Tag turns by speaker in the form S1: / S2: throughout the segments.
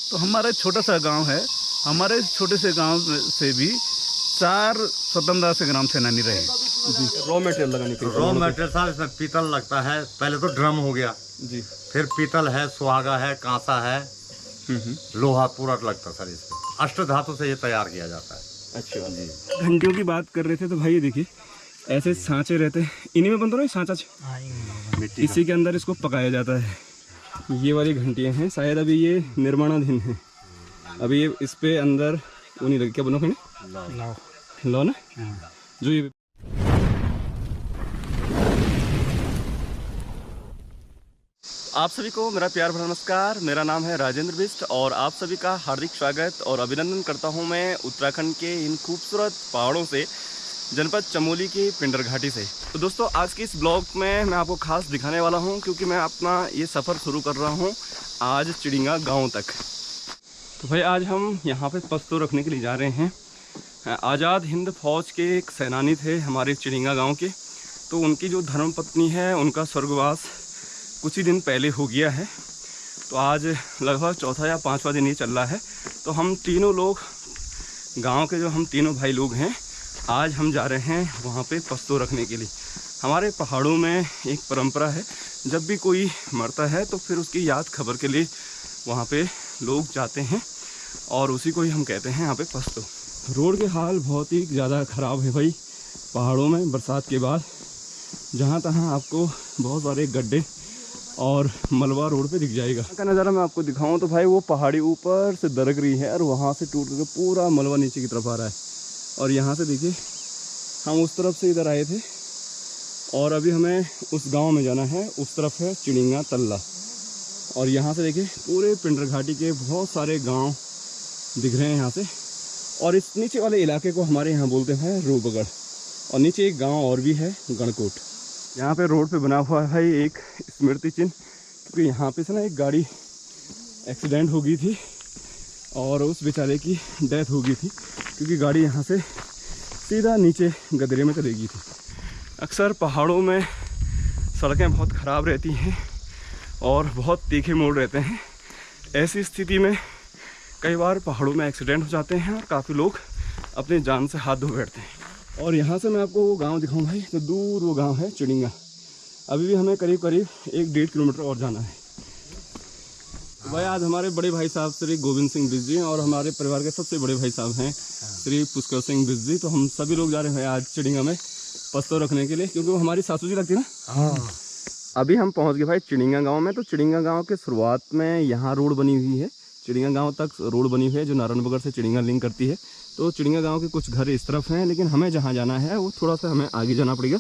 S1: तो हमारा छोटा सा गांव है, हमारे छोटे से गांव से भी 4 स्वतंत्रता संग्राम सेनानी रहे।
S2: रॉ मटेरियल लगाने के
S3: रॉ मटेरियल साहब इसमें पीतल लगता है, पहले तो ड्रम हो गया
S2: जी,
S3: फिर पीतल है, सुहागा है, कांसा है, लोहा पूरा लगता है सर। इसमें अष्ट धातु से ये तैयार किया जाता है।
S2: अच्छा जी। घंटियों की बात कर रहे थे तो भाई ये देखिए ऐसे सांचे रहते हैं, इन्हीं में बनता है सांचा, इसी के अंदर इसको पकाया जाता है। ये वाली घंटियाँ हैं, शायद अभी ये निर्माणाधीन है, अभी ये इस पे अंदर वो नहीं लगे, क्या बनो लो ना जो ये। आप सभी को मेरा प्यार भरा नमस्कार। मेरा नाम है राजेंद्र बिष्ट और आप सभी का हार्दिक स्वागत और अभिनंदन करता हूं मैं उत्तराखंड के इन खूबसूरत पहाड़ों से, जनपद चमोली की पिंडर घाटी से। तो दोस्तों आज के इस ब्लॉग में मैं आपको खास दिखाने वाला हूं, क्योंकि मैं अपना ये सफ़र शुरू कर रहा हूं आज चिड़िंगा गांव तक। तो भाई आज हम यहाँ पे पस्तो रखने के लिए जा रहे हैं। आज़ाद हिंद फौज के एक सेनानी थे हमारे चिड़िंगा गाँव के, तो उनकी जो धर्मपत्नी है उनका स्वर्गवास कुछ ही दिन पहले हो गया है। तो आज लगभग चौथा या पाँचवा दिन ये चल रहा है। तो हम तीनों लोग गांव के जो हम तीनों भाई लोग हैं, आज हम जा रहे हैं वहाँ पे पस्तो रखने के लिए। हमारे पहाड़ों में एक परंपरा है, जब भी कोई मरता है तो फिर उसकी याद खबर के लिए वहाँ पे लोग जाते हैं और उसी को ही हम कहते हैं यहाँ पे पस्तो। रोड के हाल बहुत ही ज़्यादा ख़राब है भाई पहाड़ों में बरसात के बाद। जहाँ तहाँ आपको बहुत सारे गड्ढे और मलबा रोड पे दिख जाएगा। का नज़ारा मैं आपको दिखाऊं तो भाई वो पहाड़ी ऊपर से दरक रही है और वहाँ से टूट करके पूरा मलबा नीचे की तरफ आ रहा है। और यहाँ से देखिए हम उस तरफ से इधर आए थे और अभी हमें उस गांव में जाना है, उस तरफ है चिड़िंगा तल्ला। और यहाँ से देखिए पूरे पिंडर घाटी के बहुत सारे गाँव दिख रहे हैं यहाँ से। और इस नीचे वाले इलाके को हमारे यहाँ बोलते हैं रूपगढ़, और नीचे एक गाँव और भी है गणकोट। यहाँ पे रोड पे बना हुआ है एक स्मृति चिन्ह, क्योंकि यहाँ पे से ना एक गाड़ी एक्सीडेंट हो गई थी और उस बेचारे की डेथ हो गई थी, क्योंकि गाड़ी यहाँ से सीधा नीचे गदरे में चली गई थी। अक्सर पहाड़ों में सड़कें बहुत ख़राब रहती हैं और बहुत तीखे मोड़ रहते हैं। ऐसी स्थिति में कई बार पहाड़ों में एक्सीडेंट हो जाते हैं और काफ़ी लोग अपनी जान से हाथ धो बैठते हैं। और यहाँ से मैं आपको वो गांव दिखाऊं भाई, तो दूर वो गांव है चिड़िंगा। अभी भी हमें करीब 1-1.5 किलोमीटर और जाना है। तो भाई आज हमारे बड़े भाई साहब श्री गोविंद सिंह बिष्ट जी और हमारे परिवार के सबसे बड़े भाई साहब हैं श्री पुष्कर सिंह बिष्ट जी। तो हम सभी लोग जा रहे हैं आज चिड़िंगा में पस्तो रखने के लिए, क्योंकि वो हमारी सासू जी लगती है ना। हाँ। अभी हम पहुँच गए भाई चिड़िंगा गाँव में। तो चिड़िंगा गाँव के शुरुआत में यहाँ रोड बनी हुई है, चिड़िंगा गाँव तक रोड बनी हुई है जो नारायणबगढ़ से चिड़िंगा लिंक करती है। तो चिड़िंगा गांव के कुछ घर इस तरफ हैं, लेकिन हमें जहां जाना है वो थोड़ा सा हमें आगे जाना पड़ेगा।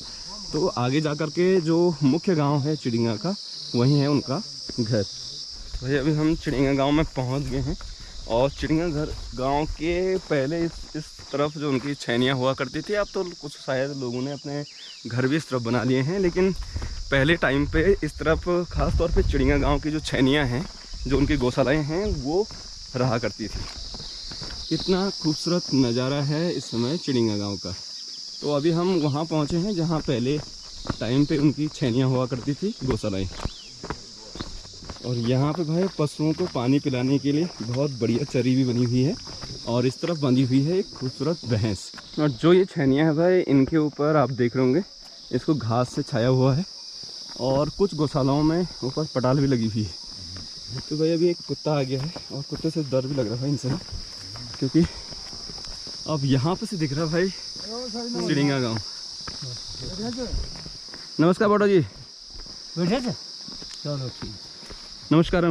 S2: तो आगे जा कर के जो मुख्य गांव है चिड़िंगा का, वहीं है उनका घर। तो भाई अभी हम चिड़िंगा गांव में पहुंच गए हैं। और चिड़िंगा गांव के पहले इस तरफ जो उनकी छैनियाँ हुआ करती थी, अब तो कुछ शायद लोगों ने अपने घर भी इस तरफ बना लिए हैं, लेकिन पहले टाइम पर इस तरफ ख़ास तौर पर चिड़िंगा गाँव की जो छैनियाँ हैं, जो उनकी गौशालाएँ हैं, वो रहा करती थी। कितना खूबसूरत नज़ारा है इस समय चिड़िंगा गांव का। तो अभी हम वहां पहुंचे हैं जहां पहले टाइम पे उनकी छैनियाँ हुआ करती थी, गौशालाएँ। और यहाँ पे भाई पशुओं को पानी पिलाने के लिए बहुत बढ़िया चरी भी बनी हुई है। और इस तरफ बंधी हुई है एक खूबसूरत भैंस। और जो ये छैनियाँ है भाई, इनके ऊपर आप देख रहे होंगे इसको घास से छाया हुआ है और कुछ गौशालाओं में ऊपर पटाल भी लगी हुई है। तो भाई अभी एक कुत्ता आ गया है और कुत्ते से डर भी लग रहा है इनसे, क्योंकि अब यहाँ पे से दिख रहा है भाई चिड़िंगा गांव। नमस्कार बड़ा जी। चलो नमस्कार।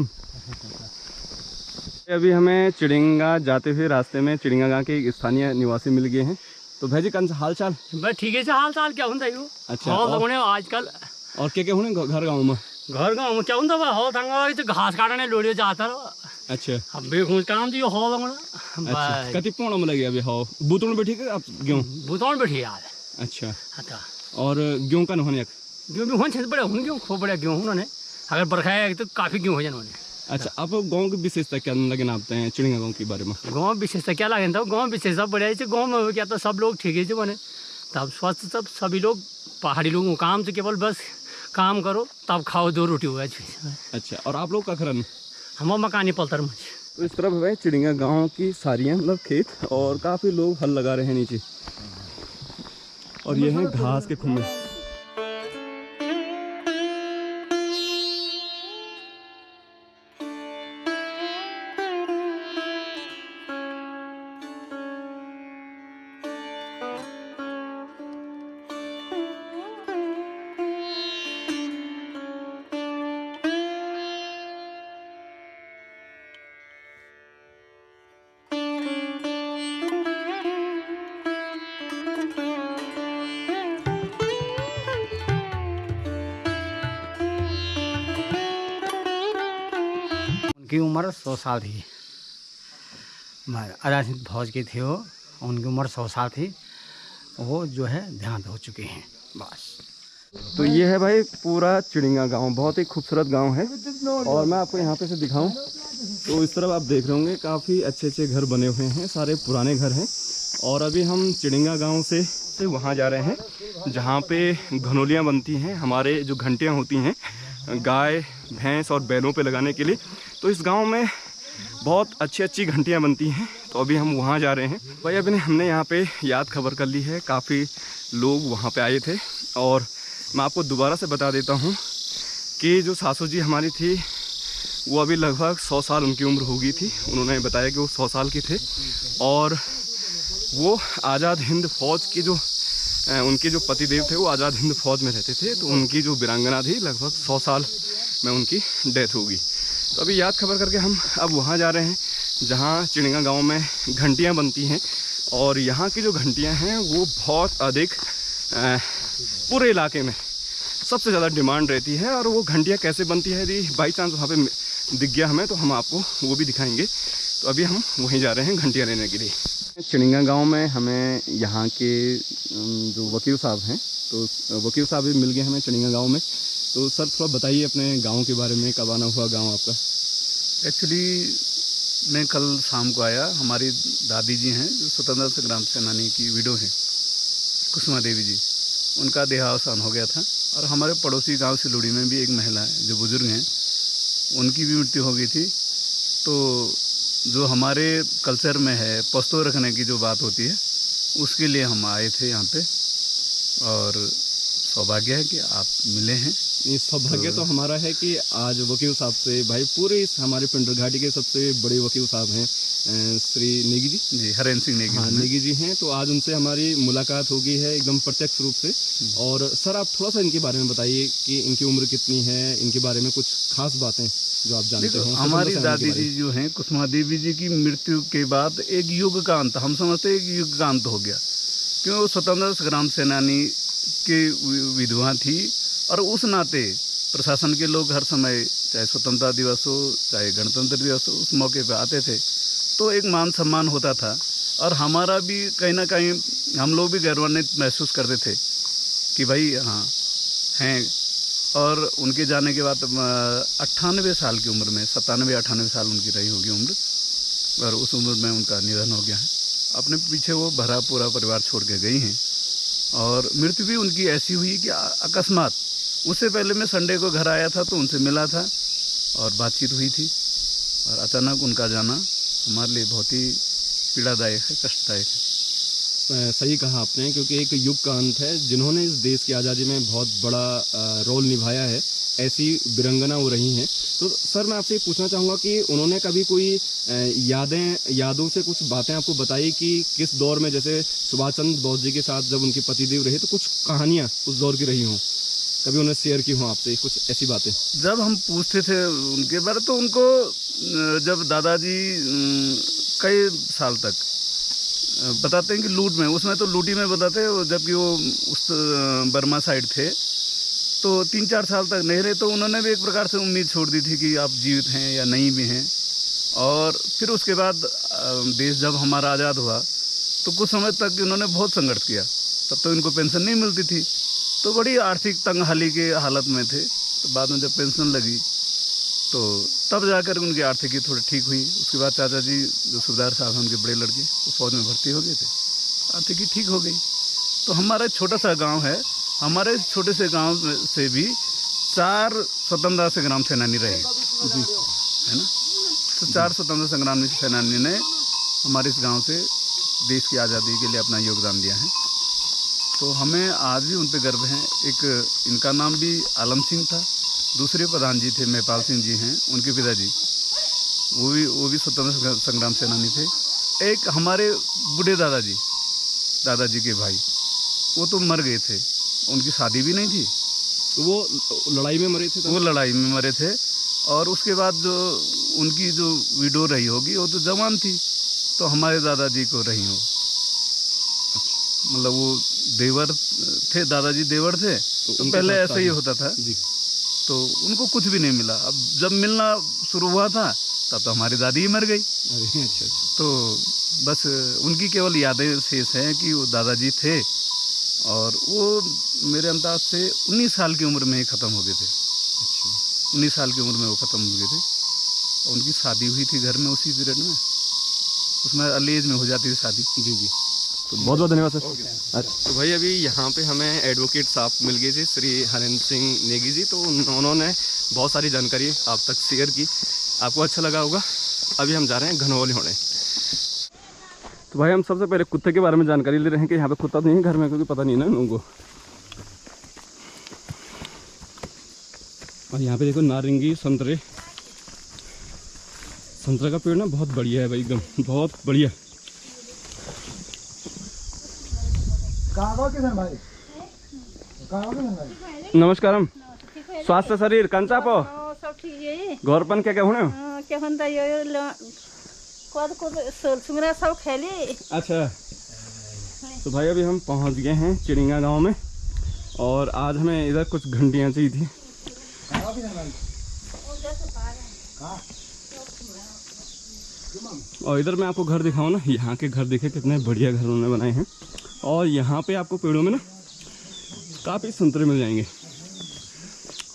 S2: अभी हमें चिड़िंगा जाते हुए रास्ते में चिड़िंगा गांव के एक स्थानीय निवासी मिल गए हैं। तो भाई जी कौन सा हाल चाल?
S4: बस ठीक है हाल चाल क्या होता है।
S2: अच्छा
S4: आजकल
S2: और क्या होने घर गाँव में?
S4: घर गाँव में क्या होता है, तो घास काटने लोडियो जाता।
S2: अच्छा
S4: अब बेखूज काम तो हो
S2: अच्छा कति पौड़ में लगे अभी हो बुतौन बैठी के आप गेहूं
S4: बुतौन बैठी यार।
S2: अच्छा
S4: अच्छा
S2: और गेहूं का होने
S4: गेहूं भी होने बड़े होंगे, गेहूं खूब बड़े गेहूं उन्होंने अगर बरखा है तो काफ़ी गेहूं हो जाए उन्होंने।
S2: अच्छा आप गाँव की विशेषता क्या लगे नापते हैं चिड़िंगा गाँव के बारे में?
S4: गाँव विशेषता क्या लगे था, गाँव विशेषता बढ़िया है। गाँव में क्या तो सब लोग ठीक है बने, तब स्वस्थ सब सभी लोग पहाड़ी लोगों काम से केवल बस काम करो तब खाओ, 2 रोटी हुआ।
S2: अच्छा और आप लोग का खरन?
S4: हम मकानी पलतर में।
S2: तो इस तरफ है चिड़िया गांव की सारियाँ मतलब खेत, और काफ़ी लोग हल लगा रहे हैं नीचे, और ये हैं घास के खुम्बे।
S4: उनकी उम्र 100 साल थी। आज़ाद हिंद फौज के थे वो, उनकी उम्र 100 साल थी। वो जो है देहांत हो चुके हैं बस।
S2: तो ये है भाई पूरा चिड़िया गांव, बहुत ही खूबसूरत गांव है। और मैं आपको यहाँ पे से दिखाऊं तो इस तरफ आप देख रहे होंगे काफ़ी अच्छे अच्छे घर बने हुए हैं, सारे पुराने घर हैं। और अभी हम चिड़िया गांव से वहाँ जा रहे हैं जहाँ पे घनोलियाँ बनती हैं, हमारे जो घंटियाँ होती हैं गाय भैंस और बैलों पे लगाने के लिए। तो इस गांव में बहुत अच्छी अच्छी घंटियाँ बनती हैं, तो अभी हम वहाँ जा रहे हैं भाई। अभी हमने यहाँ पे याद खबर कर ली है, काफ़ी लोग वहाँ पे आए थे। और मैं आपको दोबारा से बता देता हूँ कि जो सासू जी हमारी थी वो अभी लगभग 100 साल उनकी उम्र हो गई थी। उन्होंने बताया कि वो 100 साल के थे, और वो आज़ाद हिंद फौज के जो उनके जो पतिदेव थे वो आज़ाद हिंद फौज में रहते थे। तो उनकी जो वीरांगना थी लगभग 100 साल में उनकी डेथ हो गई। तो अभी याद खबर करके हम अब वहाँ जा रहे हैं जहाँ चिड़िया गांव में घंटियाँ बनती हैं। और यहाँ की जो घंटियाँ हैं वो बहुत अधिक पूरे इलाके में सबसे ज़्यादा डिमांड रहती है। और वो घंटियाँ कैसे बनती है, यदि बाई चांस वहाँ पे दिख गया हमें तो हम आपको वो भी दिखाएंगे। तो अभी हम वहीं जा रहे हैं घंटियाँ लेने के लिए। चिड़िया गांव में हमें यहाँ के जो वकील साहब हैं, तो वकील साहब भी मिल गए हमें चिड़िया गांव में। तो सर थोड़ा बताइए अपने गांव के बारे में, कब आना हुआ गांव आपका?
S1: एक्चुअली मैं कल शाम को आया। हमारी दादी जी हैं जो स्वतंत्रता संग्राम सेनानी की विडो हैं, कुसुमा देवी जी, उनका देहावसान हो गया था। और हमारे पड़ोसी गांव सिलुड़ी में भी एक महिला है जो बुजुर्ग हैं, उनकी भी मृत्यु हो गई थी। तो जो हमारे कल्चर में है पस्तों रखने की जो बात होती है, उसके लिए हम आए थे यहाँ पे। और सौभाग्य है कि आप मिले हैं।
S2: ये सौभाग्य तो हमारा है कि आज वकील साहब से भाई, पूरे इस हमारे पिंडर घाटी के सबसे बड़े वकील साहब हैं श्री नेगी जी,
S1: हरेंद्र सिंह नेगी।
S2: हाँ, नेगी जी हैं। तो आज उनसे हमारी मुलाकात हो गई है एकदम प्रत्यक्ष रूप से। और सर आप थोड़ा सा इनके बारे में बताइए कि इनकी उम्र कितनी है, इनके बारे में कुछ खास बातें जो आप जानते हो।
S1: हमारी दादी जी जो हैं कुसुमा देवी जी की मृत्यु के बाद एक युग का अंत, हम समझते हैं एक युग का अंत हो गया, क्यों वो स्वतंत्रता संग्राम सेनानी की विधवा थी। और उस नाते प्रशासन के लोग हर समय, चाहे स्वतंत्रता दिवस हो चाहे गणतंत्र दिवस हो, उस मौके पे आते थे, तो एक मान सम्मान होता था। और हमारा भी कहीं ना कहीं हम लोग भी गौरवान्वित महसूस करते थे कि भाई हाँ हैं। और उनके जाने के बाद 98 साल की उम्र में, 97-98 साल उनकी रही होगी उम्र, और उस उम्र में उनका निधन हो गया है। अपने पीछे वो भरा पूरा परिवार छोड़ के गई हैं। और मृत्यु भी उनकी ऐसी हुई कि अकस्मात, उससे पहले मैं संडे को घर आया था तो उनसे मिला था और बातचीत हुई थी, और अचानक उनका जाना हमारे लिए बहुत ही पीड़ादायक है, कष्टदायक है।
S2: सही कहा आपने, क्योंकि एक युग का अंत है। जिन्होंने इस देश की आज़ादी में बहुत बड़ा रोल निभाया है, ऐसी वीरंगना वो रही हैं। तो सर मैं आपसे ये पूछना चाहूँगा कि उन्होंने कभी कोई यादों से कुछ बातें आपको बताई कि किस दौर में, जैसे सुभाष चंद्र बोस जी के साथ जब उनके पतिदेव रहे, तो कुछ कहानियाँ उस दौर की रही हों, कभी उन्हें शेयर की हों आपसे कुछ ऐसी बातें?
S1: जब हम पूछते थे उनके बारे, तो उनको जब दादाजी कई साल तक बताते हैं कि लूट में, उसमें तो लूटी में बताते हैं, जबकि वो उस बर्मा साइड थे, तो 3-4 साल तक नहीं रहे। तो उन्होंने भी एक प्रकार से उम्मीद छोड़ दी थी कि आप जीवित हैं या नहीं भी हैं। और फिर उसके बाद देश जब हमारा आज़ाद हुआ तो कुछ समय तक उन्होंने बहुत संघर्ष किया। तब तो इनको पेंशन नहीं मिलती थी, तो बड़ी आर्थिक तंगहाली के हालत में थे। तो बाद में जब पेंशन लगी तो तब जाकर उनकी आर्थिकी थोड़ी ठीक हुई। उसके बाद चाचा जी जो सूबेदार साहब हैं, उनके बड़े लड़के, वो फौज में भर्ती हो गए थे, आर्थिकी ठीक हो गई। तो हमारा छोटा सा गांव है, हमारे छोटे से गांव से भी 4 स्वतंत्रता संग्राम सेनानी रहे जी, है ना। तो 4 स्वतंत्र संग्राम सेनानी ने हमारे इस गांव से देश की आज़ादी के लिए अपना योगदान दिया है। तो हमें आज भी उन पर गर्व है। एक इनका नाम भी आलम सिंह था, दूसरे प्रधान जी थे महपाल सिंह जी हैं, उनके पिताजी, वो भी स्वतंत्र संग्राम सेनानी थे। एक हमारे बूढ़े दादाजी के भाई, वो तो मर गए थे, उनकी शादी भी नहीं थी,
S2: वो लड़ाई में मरे थे?
S1: वो लड़ाई में मरे थे। और उसके बाद जो उनकी जो विडो रही होगी वो तो जवान थी, तो हमारे दादाजी को रही हो, मतलब वो देवर थे, दादाजी देवर थे। तो पहले ऐसा ही होता था
S2: जी।
S1: तो उनको कुछ भी नहीं मिला। अब जब मिलना शुरू हुआ था तब तो हमारी दादी ही मर गई।
S2: अरे अच्छा।
S1: तो बस उनकी केवल यादें शेष हैं कि वो दादाजी थे, और वो मेरे अंदाज से 19 साल की उम्र में ही ख़त्म हो गए थे। 19 साल की उम्र में वो ख़त्म हो गए थे। उनकी शादी हुई थी घर में उसी पीरियड में, उसमें अर्ली एज में हो जाती थी शादी।
S2: जी। तो बहुत बहुत धन्यवाद सर। तो भाई अभी यहाँ पे हमें एडवोकेट साहब मिल गए थे, श्री हरेंद्र सिंह नेगी जी। तो उन्होंने बहुत सारी जानकारी आप तक शेयर की, आपको अच्छा लगा होगा। अभी हम जा रहे हैं घनौली होने। तो भाई हम सबसे पहले कुत्ते के बारे में जानकारी ले रहे हैं कि यहाँ पे कुत्ता नहीं है घर में, क्योंकि पता नहीं ना लोगों को। और यहाँ पे देखो नारंगी संतरे का पेड़ ना बहुत बढ़िया है भाई, एकदम बहुत बढ़िया। नमस्कारम। स्वास्थ्य शरीर कंचा पो
S5: सब ठीक है।
S2: घर पन क्या होने
S5: क्या होता यो सुंगरा सब खेली।
S2: अच्छा। तो भाई अभी हम पहुंच गए हैं चिड़िंगा गांव में, और आज हमें इधर कुछ घंटियां चाहिए थी। और इधर मैं आपको घर दिखाऊं ना, यहाँ के घर देखे कितने बढ़िया घर उन्होंने बनाए हैं। और यहाँ पे आपको पेड़ों में ना काफ़ी संतरे मिल जाएंगे।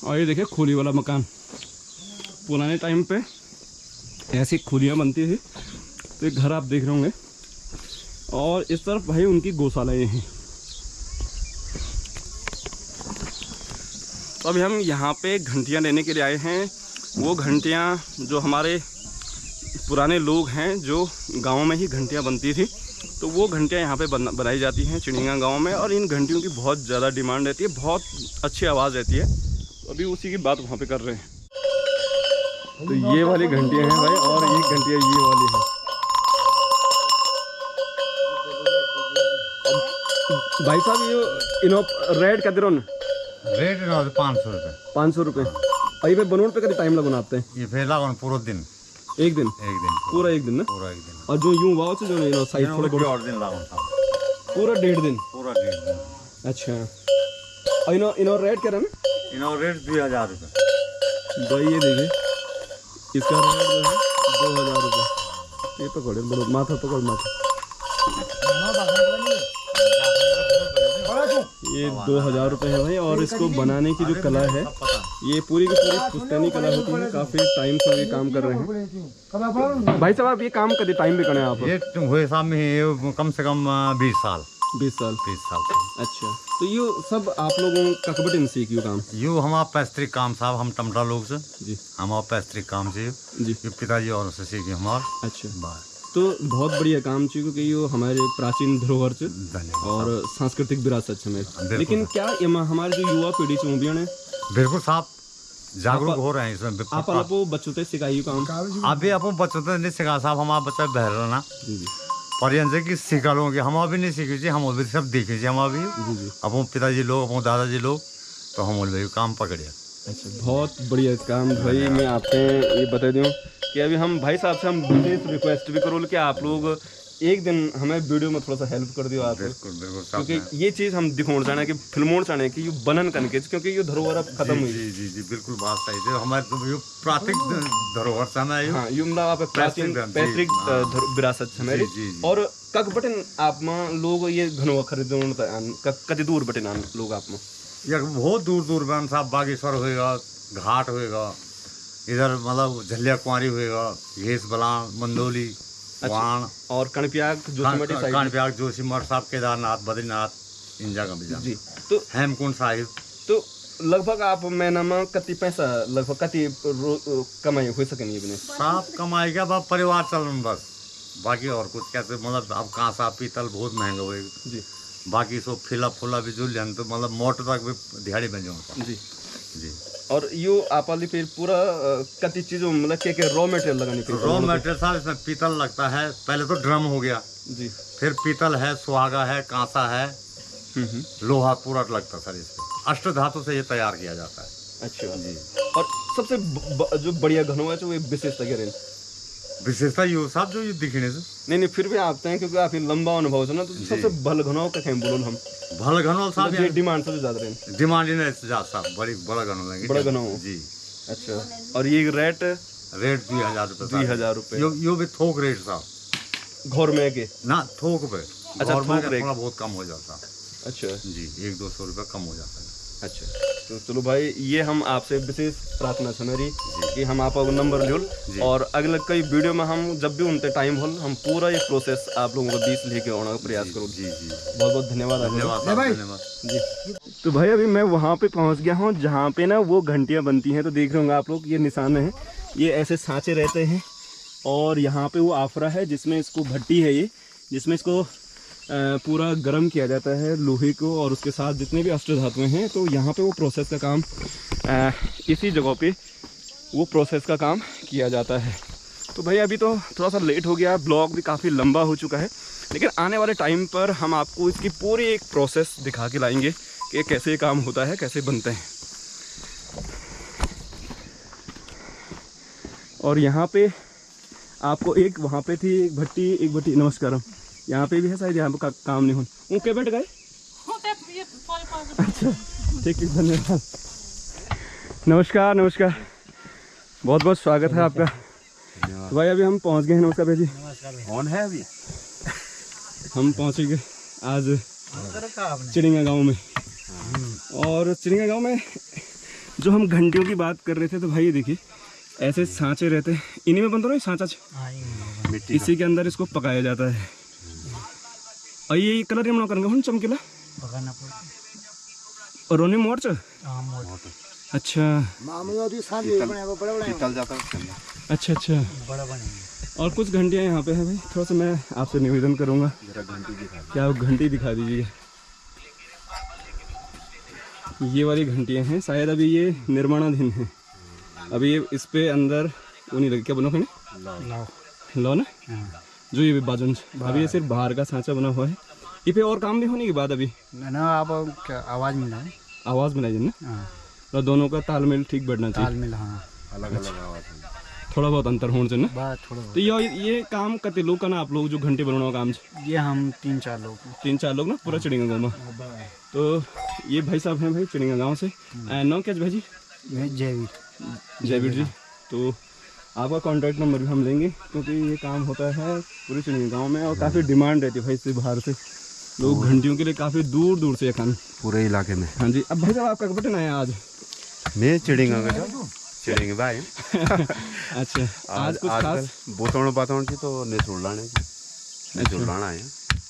S2: और ये देखिए खोली वाला मकान, पुराने टाइम पे ऐसी खोलियाँ बनती थी। तो एक घर आप देख रहे होंगे, और इस तरफ भाई उनकी गौशालाएँ हैं। तो अभी हम यहाँ पे घंटियाँ लेने के लिए आए हैं। वो घंटियाँ जो हमारे पुराने लोग हैं, जो गाँव में ही घंटियाँ बनती थी, तो वो घंटियाँ यहाँ पे बनाई जाती हैं चिड़िंगा गांव में। और इन घंटियों की बहुत ज़्यादा डिमांड रहती है, बहुत अच्छी आवाज़ रहती है। तो अभी उसी की बात वहाँ पे कर रहे हैं। तो ये वाली घंटियाँ हैं भाई, और ये घंटियाँ ये वाली है। भाई साहब ये इनो रेट क्या दिरोन?
S3: रेट 500 रुपये।
S2: 500 रुपये। और ये पे बनोन पे कितना टाइम लगना आपते?
S3: ये फैला पूरा दिन।
S2: एक दिन पूरा एक दिन ना?
S3: पूरा एक दिन।
S2: और जो यूं वाव से जो इनो साइड थोड़े
S3: और दिन लागन था।
S2: पूरा 1.5 दिन।
S3: पूरा 1.5 दिन।
S2: अच्छा। और इनो रेट क्या रहना?
S3: इनो रेट 2000 रुपये।
S2: भाई ये देखिए, इसका रेट जो है 2000 रुपये। ये पकड़े बड़ो माथा, पकड़ माथा। ये 2000 रुपये है भाई। और इसको बनाने की जो कला है, ये पूरी की पूरी पुश्तैनी कला होती है। काफ़ी टाइम से ये काम कर रहे हैं भाई साहब। आप ये काम कभी टाइम भी करें आप?
S3: ये हुए साहब में ये कम से कम 20 साल।
S2: 20 साल।
S3: 20 साल।
S2: अच्छा। तो ये सब आप लोगों का कबटिन सीख यू काम?
S3: यू हमारा पैतृक काम साहब, हम टमटा लोग से
S2: जी,
S3: हमारा पैतृक काम से
S2: जी,
S3: ये पिताजी और से सीखे हमारा।
S2: अच्छा।
S3: बात
S2: तो बहुत बढ़िया काम चाहिए, क्योंकि ये हमारे प्राचीन धरोहर से और सांस्कृतिक विरासत से हमें। लेकिन क्या हमारे जो युवा पीढ़ी से भी है
S3: बिल्कुल साहब जागरूक हो रहे हैं इसमें।
S2: आप आपको बच्चों से सिखाइए काम?
S3: अभी आपको बच्चों से नहीं सिखा साहब, हमारा बच्चा बहर रहा ना
S2: जी जी
S3: पर कि सिखा लोगे हम अभी नहीं सीखे, हम अभी सब देखे हम अभी
S2: जी जी।
S3: अपो पिताजी लोग, अपो दादाजी लोग, तो हम बोले काम पकड़े।
S2: अच्छा, बहुत बढ़िया काम भाई। मैं आपसे ये बता दूँ कि अभी हम भाई साहब से हम विशेष रिक्वेस्ट भी करो कि आप लोग एक दिन हमें वीडियो में थोड़ा सा हेल्प कर दियो आप।
S3: बिल्कुल बिल्कुल।
S2: क्योंकि ये चीज़ हम दिखाना चाहते हैं कि फिल्मों चाहते हैं कि ये बनन करके, क्योंकि ये धरोहर अब खत्म हुई।
S3: जी जी जी बिल्कुल बात सही है। हमारे तो प्राकृतिक धरोहर से हमें
S2: हाँ, ये मतलब आप प्राचीन पैतृक विरासत है मेरी। और कक बटन आप में लोग ये घनवा खरीदों कति दूर बटन आन लोग आप में?
S3: ये बहुत दूर दूर में साहब, बागेश्वर होएगा, घाट होएगा, इधर मतलब झलिया कुंवारी होएगा, घेस बलान, मंदोली, वाण
S2: और कणप्याग
S3: जोशीमठ साहब, केदारनाथ, बद्रीनाथ, इन जगह में
S2: जी। तो
S3: हेमकुंड साहिब।
S2: तो लगभग आप महीना में कति पैसा लगभग कति कमाई हो सकेंगे अपने?
S3: साफ कमाई का बाद परिवार चलन बस, बाकी और कुछ कैसे मतलब अब कांसा पीतल बहुत महंगा हुए
S2: जी
S3: बाकी सब फिला फुला भी जुल जान तो मतलब मोटर तक भी दिहाड़ी बन जाऊँ
S2: जी
S3: जी।
S2: और यो आप वाली फिर पूरा कति चीज़ों मतलब के रॉ मटेरियल लगाने के
S3: रॉ मटेरियल साहब इसमें पीतल लगता है, पहले तो ड्रम हो गया
S2: जी।
S3: फिर पीतल है, सुहागा है, कांसा है, लोहा पूरा लगता सर इसमें। अष्ट धातु से ये तैयार किया जाता है।
S2: अच्छा
S3: जी।
S2: और सबसे जो बढ़िया घनों है जो वो विशेषता क्या रहे?
S3: विशेषता ये साहब जो ये दिखने से
S2: नहीं फिर भी आप हैं क्योंकि आप लंबा अनुभव से ना, तो सबसे भल घनों का कहीं बोलो हम
S3: भल घनोल साहब
S2: ये डिमांड सबसे ज्यादा रहे,
S3: डिमांड ही नहीं ज्यादा साहब, बड़ा घनोल लेंगे
S2: बड़ा घनों
S3: जी।
S2: अच्छा और ये रेट
S3: 2000 रुपये
S2: 2000 रुपये
S3: यो भी थोक रेट साहब
S2: घर में के
S3: ना थोक पे।
S2: अच्छा,
S3: और में
S2: थोक रेट।
S3: थोड़ा बहुत कम हो जाता है
S2: अच्छा
S3: जी, 100-200 रुपये कम हो जाता है।
S2: अच्छा तो चलो भाई ये हम आपसे विशेष प्रार्थना है मेरी कि हम आप नंबर लो और अगले कई वीडियो में हम जब भी उनते टाइम हो हम पूरा ये प्रोसेस आप लोगों को बीच लेके आने का प्रयास करो।
S3: जी जी
S2: बहुत बहुत धन्यवाद
S3: धन्यवाद
S2: जी। तो भाई अभी मैं वहाँ पे पहुँच गया हूँ जहाँ पे ना वो घंटियाँ बनती हैं, तो देख रहे होंगे आप लोग ये निशान है, ये ऐसे सांचे रहते हैं और यहाँ पे वो आफरा है जिसमें इसको भट्टी है ये जिसमें इसको पूरा गर्म किया जाता है लोहे को और उसके साथ जितने भी अष्ट धातुएं हैं, तो यहाँ पे वो प्रोसेस का काम इसी जगह पे वो प्रोसेस का काम किया जाता है। तो भाई अभी तो थोड़ा सा लेट हो गया, ब्लॉग भी काफ़ी लंबा हो चुका है, लेकिन आने वाले टाइम पर हम आपको इसकी पूरी एक प्रोसेस दिखा के लाएंगे कि कैसे काम होता है, कैसे बनते हैं। और यहाँ पे आपको एक वहाँ पे थी एक भट्टी नमस्कारम, यहाँ पे भी है शायद, यहाँ पे काम नहीं हो वो क्या बैठ गए। अच्छा ठीक है धन्यवाद, नमस्कार नमस्कार, बहुत बहुत स्वागत है आपका। तो भाई अभी हम पहुँच गए हैं, नमस्कार भाई जी।
S3: कौन है अभी?
S2: हम पहुँच गए आज चिड़िंगा गांव में, और चिड़िंगा गांव में जो हम घंटियों की बात कर रहे थे, तो भाई ये देखिए ऐसे सांचे रहते हैं, इन्हीं में बनता ना सांचा, इसी के अंदर इसको पकाया जाता है। और ये कलर ये करेंगे हम चमकीला और रोनी मोर्च। अच्छा अच्छा अच्छा, और कुछ घंटियाँ यहाँ पे हैं भाई, थोड़ा सा मैं आपसे निवेदन करूँगा क्या आप घंटी दिखा दीजिए। ये वाली घंटियाँ हैं, शायद अभी ये निर्माणाधीन है, अभी ये इस पे अंदर वो नहीं लगे, क्या बनो खड़े लो ना जो ये बाजुन भाभी, ये सिर्फ बाहर का सांचा बना हुआ है, ये पे और काम भी होने के बाद अभी
S6: ना आप क्या आवाज़ मिला
S2: आवाज़ मिलाई ना,
S6: हाँ
S2: और दोनों का तालमेल ठीक बैठना चाहिए,
S6: तालमेल, हाँ
S3: अलग अलग आवाज
S2: थोड़ा बहुत अंतर होना चाहिए ना।
S6: बात थोड़ा
S2: तो ये काम कते लोग का ना, आप लोग जो घंटे बनाने का काम है,
S6: ये हम 3-4 लोग
S2: 3-4 लोग ना पूरा चिड़िंगा गाँव में। तो ये भाई साहब हैं भाई चिड़िंगा गाँव से, नाम क्या है भाई जी? जयवीर जी। तो आपका कॉन्टैक्ट नंबर भी हम लेंगे क्योंकि ये काम होता है पूरे चिड़िंगा गाँव में और काफ़ी डिमांड रहती है भाई, इससे बाहर से लोग घंटियों के लिए काफ़ी दूर दूर से खान
S7: पूरे इलाके में।
S2: हाँ जी। अब भाई साहब आपका बटन आया आज?
S7: मैं चिड़िंगा भाई
S2: अच्छा आज कुछ खास
S7: बोतौण की तो निचोड़ना है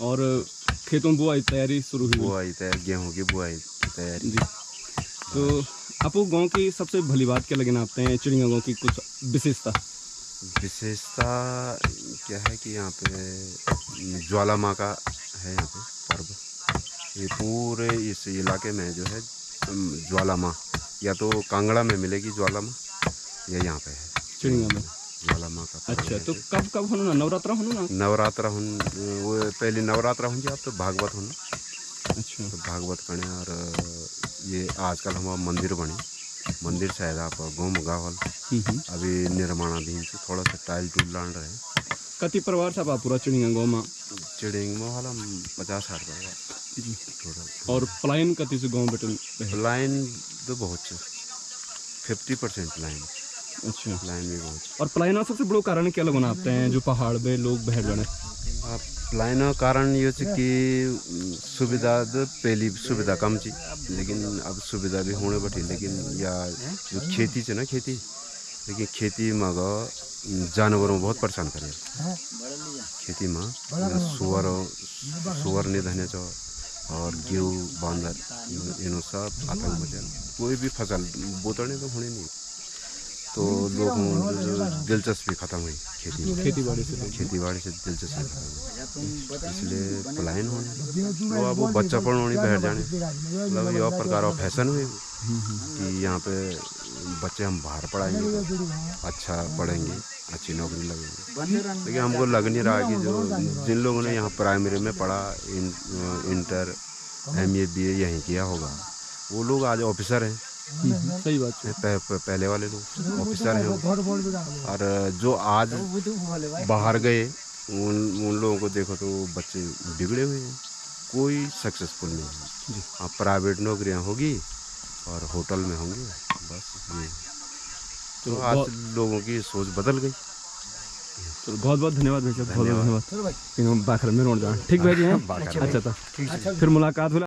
S2: और खेतों बुआई तैयारी शुरू हुई?
S7: बुआई तैयार, गेहूँ की बुआई तैयारी
S2: जी। तो आपको गांव की सबसे भली बात क्या लगे ना आपते हैं चिड़िंगा गांव की कुछ विशेषता
S7: क्या है कि यहाँ पे ज्वाला माँ का है यहाँ पे पर्व, ये पूरे इस इलाके में जो है ज्वाला माँ या तो कांगड़ा में मिलेगी ज्वाला माँ या यहाँ पे है
S2: चिड़िंगा में
S7: ज्वाला माँ का।
S2: अच्छा तो कब होना ना नवरात्रा होना ना?
S7: नवरात्रा वो पहली नवरात्रा होंगी आप तो भागवत होना।
S2: अच्छा
S7: तो भागवत करें और ये आजकल हमारा मंदिर बने, मंदिर शायद आप गाँव गावल अभी निर्माणाधीन से थोड़ा सा टाइल टूल लान रहे।
S2: कति परिवार साहब आप पूरा चिड़िंगा गाँव में?
S7: चिड़िंगा वाला 50-60 परिवार।
S2: और पलायन कति से गाँव बेटन?
S7: लाइन तो बहुत 50% लाइन।
S2: अच्छा
S7: लाइन भी बहुत।
S2: और पलायन सबसे बड़ो कारण क्या लगना आपते हैं जो पहाड़ पे लोग बैठ जाने?
S7: पलायन कारण ये कि सुविधा तो पहली सुविधा कम थी, लेकिन अब सुविधा भी होने बैठी, लेकिन या जो खेती से ना खेती, लेकिन खेती में जानवरों बहुत परेशान करे खेती में, सुअर नहीं धने और गेहूँ बांदर इन्हों सब आतंक मचा। कोई भी फसल बोतने तो होने नहीं, तो लोगों दिलचस्पी खत्म हुई खेती बाड़ी से दिलचस्पी खत्म हुई, इसलिए पलायन होने तो अब वो बच्चा पढ़ने बैठ जाने, मतलब यह प्रकार का फैशन हुई कि यहाँ पे बच्चे हम बाहर पढ़ाएंगे, अच्छा पढ़ेंगे, अच्छी नौकरी लगेगी। लेकिन हमको लग नहीं रहा कि जो जिन लोगों ने यहाँ प्राइमरी में पढ़ा, इंटर MA BA यहीं किया होगा, वो लोग आज ऑफिसर हैं।
S8: सही बात है।
S7: पहले वाले लोग ऑफिसर हैं, और जो आज बाहर गए उन लोगों को देखो तो बच्चे बिगड़े हुए हैं, कोई सक्सेसफुल नहीं है। हाँ, प्राइवेट नौकरियां होगी और होटल में होंगे, बस ये। तो आज लोगों की सोच बदल गई।
S8: चलो बहुत बहुत धन्यवाद भाई साहब, बहुत बहुत धन्यवाद। बाखर में रोड जाना ठीक भाई जी हैं। अच्छा था, फिर मुलाकात हो।